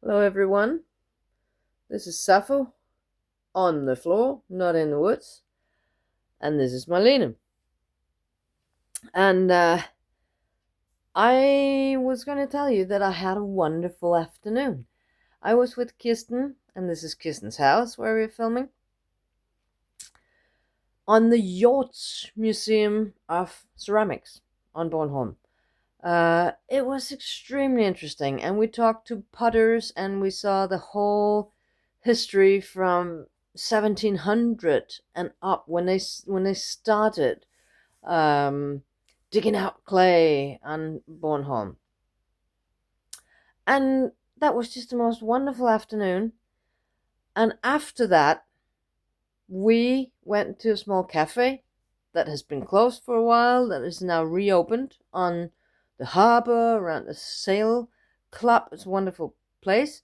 Hello everyone, this is Sappho on the floor, not in the woods, and this is Marlene. And I was going to tell you that I had a wonderful afternoon. I was with Kirsten, and this is Kirsten's house where we're filming, on the Hjorts Museum of Ceramics on Bornholm. It was extremely interesting, and we talked to potters, and we saw the whole history from 1700 and up when they started digging out clay on Bornholm, and that was just the most wonderful afternoon. And after that, we went to a small cafe that has been closed for a while, that is now reopened on the harbor around the sail club. It's a wonderful place,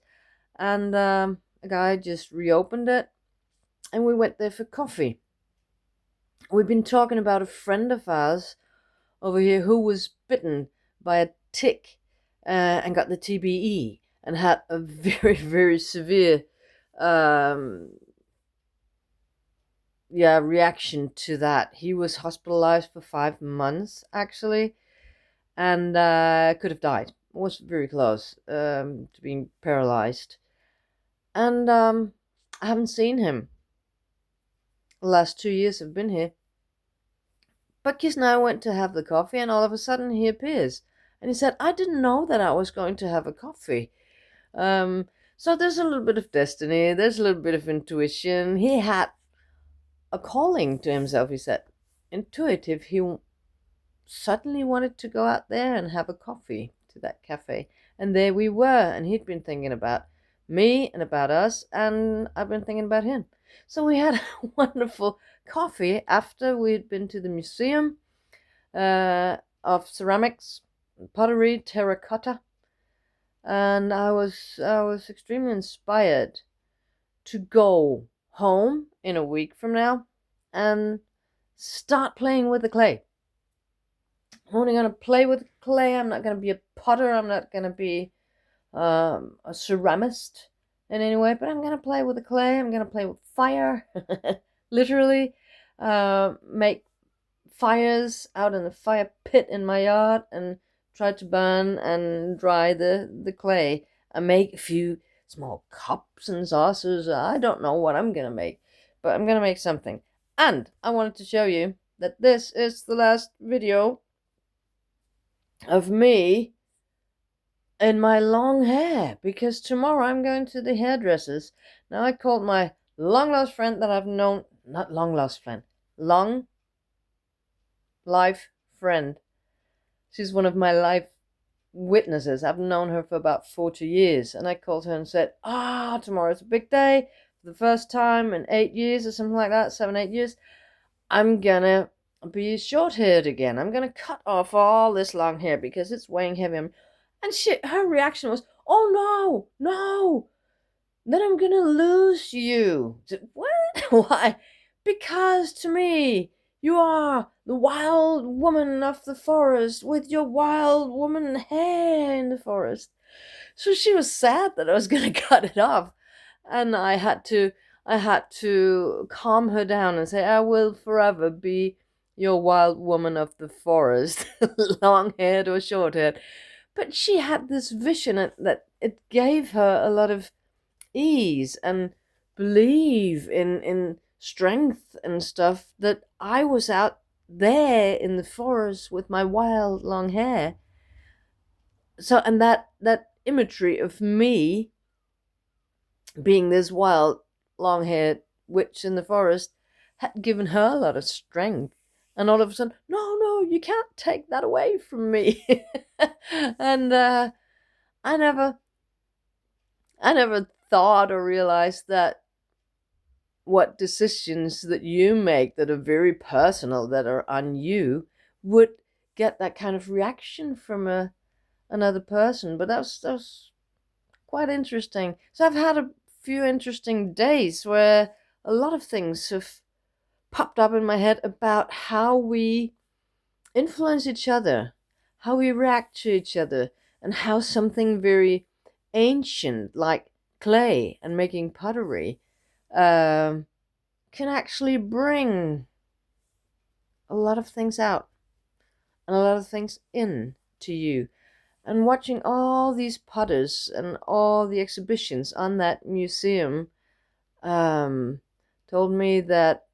and a guy just reopened it, and we went there for coffee. We've been talking about a friend of ours over here who was bitten by a tick and got the TBE and had a very, very severe reaction to that. He was hospitalized for 5 months, actually, and could have died. Was very close to being paralyzed. And I haven't seen him. The last 2 years I've been here. But Kiss and I went to have the coffee, and all of a sudden he appears. And he said, I didn't know that I was going to have a coffee. So there's a little bit of destiny, there's a little bit of intuition. He had a calling to himself, he said. Intuitive, he suddenly wanted to go out there and have a coffee to that cafe. And there we were, and he'd been thinking about me and about us, and I've been thinking about him. So we had a wonderful coffee after we'd been to the museum of ceramics, pottery, terracotta, and I was extremely inspired to go home in a week from now and start playing with the clay. I'm only going to play with clay. I'm not going to be a potter. I'm not going to be a ceramist in any way, but I'm going to play with the clay. I'm going to play with fire, literally, make fires out in the fire pit in my yard and try to burn and dry the clay and make a few small cups and saucers. I don't know what I'm going to make, but I'm going to make something. And I wanted to show you that this is the last video of me in my long hair, because tomorrow I'm going to the hairdressers. Now, I called my long lost friend that I've known, not long lost friend, long life friend. She's one of my life witnesses. I've known her for about 40 years, and I called her and said, tomorrow's a big day. For the first time in 8 years or something like that, 7-8 years, I'm gonna be short-haired again. I'm gonna cut off all this long hair because it's weighing heavy. And her reaction was, oh no, then I'm gonna lose you. I said, what? Why? Because to me, you are the wild woman of the forest with your wild woman hair in the forest. So she was sad that I was gonna cut it off, and I had to calm her down and say, I will forever be your wild woman of the forest, long-haired or short-haired. But she had this vision that it gave her a lot of ease and believe in strength and stuff, that I was out there in the forest with my wild long hair. So, and that imagery of me being this wild long-haired witch in the forest had given her a lot of strength. And all of a sudden, no, you can't take that away from me. And I never thought or realized that what decisions that you make that are very personal, that are on you, would get that kind of reaction from another person. But that was quite interesting. So I've had a few interesting days where a lot of things have popped up in my head about how we influence each other, how we react to each other, and how something very ancient, like clay and making pottery, can actually bring a lot of things out and a lot of things in to you. And watching all these potters and all the exhibitions on that museum told me that,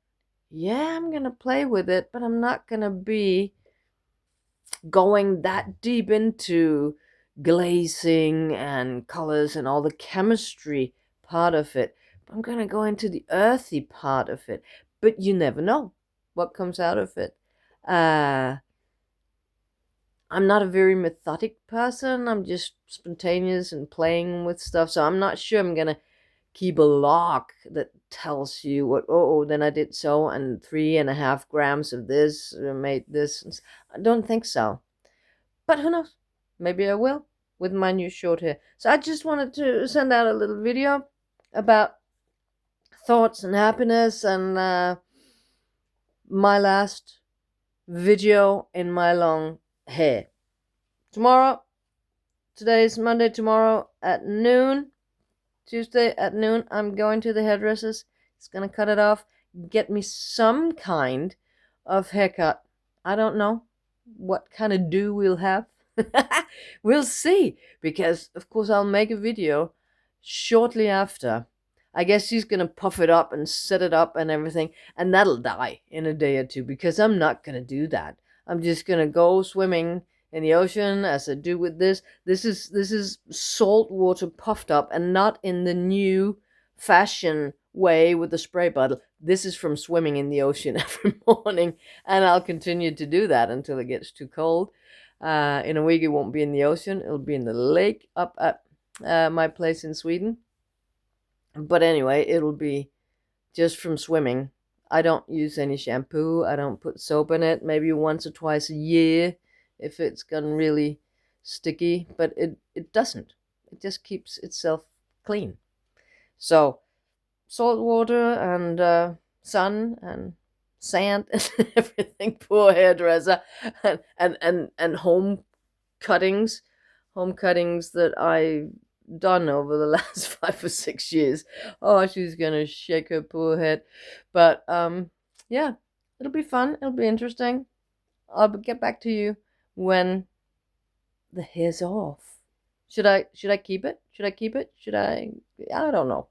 yeah, I'm going to play with it, but I'm not going to be going that deep into glazing and colors and all the chemistry part of it. I'm going to go into the earthy part of it. But you never know what comes out of it. I'm not a very methodic person. I'm just spontaneous and playing with stuff. So I'm not sure I'm going to keep a log that tells you what, oh, then I did so, and 3.5 grams of this made this. I don't think so. But who knows? Maybe I will with my new short hair. So I just wanted to send out a little video about thoughts and happiness and my last video in my long hair. Today is Monday, tomorrow at noon, Tuesday at noon, I'm going to the hairdresser's. He's going to cut it off, get me some kind of haircut. I don't know what kind of do we'll have. We'll see, because of course I'll make a video shortly after. I guess she's going to puff it up and set it up and everything, and that'll die in a day or two, because I'm not going to do that. I'm just going to go swimming in the ocean as I do with this. This is salt water puffed up, and not in the new fashion way with the spray bottle. This is from swimming in the ocean every morning, and I'll continue to do that until it gets too cold. In a week it won't be in the ocean, it'll be in the lake up at my place in Sweden. But anyway, it'll be just from swimming. I don't use any shampoo, I don't put soap in it, maybe once or twice a year if it's gotten really sticky, but it doesn't. It just keeps itself clean. So salt water and sun and sand and everything. Poor hairdresser. And home cuttings that I've done over the last 5 or 6 years. Oh, she's gonna shake her poor head. But yeah, it'll be fun, it'll be interesting. I'll get back to you when the hair's off. Should I keep it? I don't know.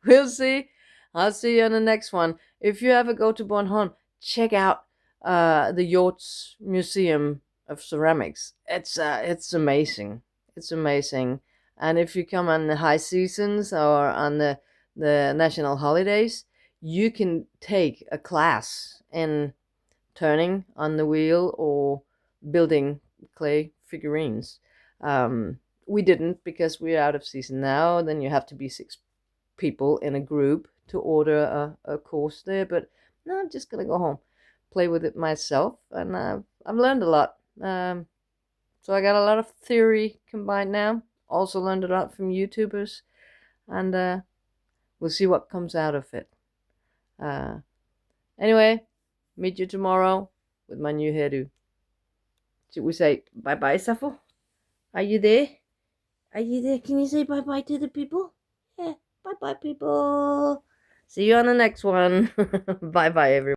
We'll see. I'll see you on the next one. If you ever go to Bornholm, check out the Hjorts Museum of Ceramics. It's amazing. It's amazing. And if you come on the high seasons or on the national holidays, you can take a class in turning on the wheel or building clay figurines. We didn't, because we're out of season now. Then you have to be 6 people in a group to order a course there. But no, I'm just gonna go home, play with it myself, and I've learned a lot. So I got a lot of theory combined now. Also learned a lot from YouTubers, and we'll see what comes out of it. Anyway, meet you tomorrow with my new hairdo. Should we say bye-bye, Safo? Are you there? Are you there? Can you say bye-bye to the people? Yeah, bye-bye, people. See you on the next one. Bye-bye, everyone.